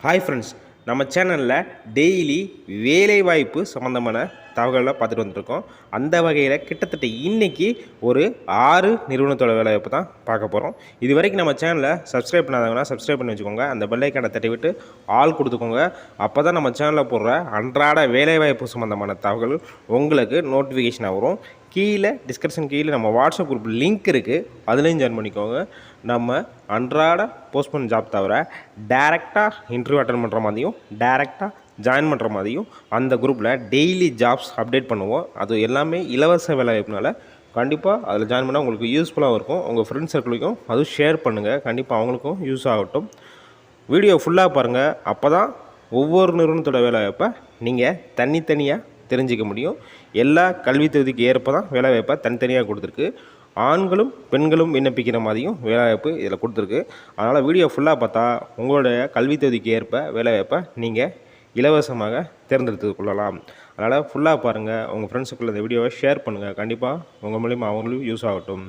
Hi friends, நம்ம சேனலில் daily வேலைவாய்ப்பு சம்மந்தமான தகவல்களை பார்த்துட்டு வந்துருக்கோம். அந்த வகையில் கிட்டத்தட்ட இன்றைக்கி ஒரு 6 நிறுவனத்தோட வேலைவாய்ப்பு தான் பார்க்க போகிறோம். இது வரைக்கும் நம்ம சேனலை சப்ஸ்கிரைப் பண்ணாதவங்கன்னா சப்ஸ்கிரைப் பண்ணி வச்சுக்கோங்க. அந்த பெல் ஐக்கானை தட்டி விட்டு ஆல் கொடுத்துக்கோங்க. அப்போ தான் நம்ம சேனலில் போடுற அன்றாட வேலைவாய்ப்பு சம்மந்தமான தகவல் உங்களுக்கு நோட்டிஃபிகேஷனாக வரும். கீழே டிஸ்கிரிப்ஷன் கீழே நம்ம வாட்ஸ்அப் குரூப் லிங்க் இருக்குது, அதுலேயும் ஜாயின் பண்ணிக்கோங்க. நம்ம அன்றாட போஸ்ட் பண்ண ஜாப் தவிர டேரெக்டாக இன்டர்வியூ அட்டன் பண்ணுற மாதிரியும் டேரெக்டாக ஜாயின் பண்ணுற மாதிரியும் அந்த குரூப்பில் டெய்லி ஜாப்ஸ் அப்டேட் பண்ணுவோம். அது எல்லாமே இலவச வேலைவாய்ப்புனால கண்டிப்பாக அதில் ஜாயின் பண்ணால் உங்களுக்கு யூஸ்ஃபுல்லாக இருக்கும். உங்கள் ஃப்ரெண்ட்ஸ் சர்க்கிளுக்கும் அதுவும் ஷேர் பண்ணுங்கள், கண்டிப்பாக அவங்களுக்கும் யூஸ் ஆகட்டும். வீடியோ ஃபுல்லாக பாருங்கள், அப்போ தான் ஒவ்வொரு நிறுவனத்தோட வேலைவாய்ப்பை நீங்கள் தனித்தனியாக தெரிஞ்சிக்க முடியும். எல்லா கல்வி தகுதிக்கு ஏற்ப தான் வேலைவாய்ப்பை தனித்தனியாக கொடுத்துருக்கு. ஆண்களும் பெண்களும் விண்ணப்பிக்கிற மாதிரியும் வேலைவாய்ப்பு இதில் கொடுத்துருக்கு. அதனால் வீடியோ ஃபுல்லாக பார்த்தா உங்களுடைய கல்வி தகுதிக்கு ஏற்ப வேலைவாய்ப்பை நீங்கள் இலவசமாக தேர்ந்தெடுத்து கொள்ளலாம். அதனால் ஃபுல்லாக பாருங்கள், உங்கள் ஃப்ரெண்ட்ஸுக்குள்ள இந்த வீடியோவை ஷேர் பண்ணுங்கள். கண்டிப்பாக உங்கள் மூலிமா அவங்களும் யூஸ் ஆகட்டும்.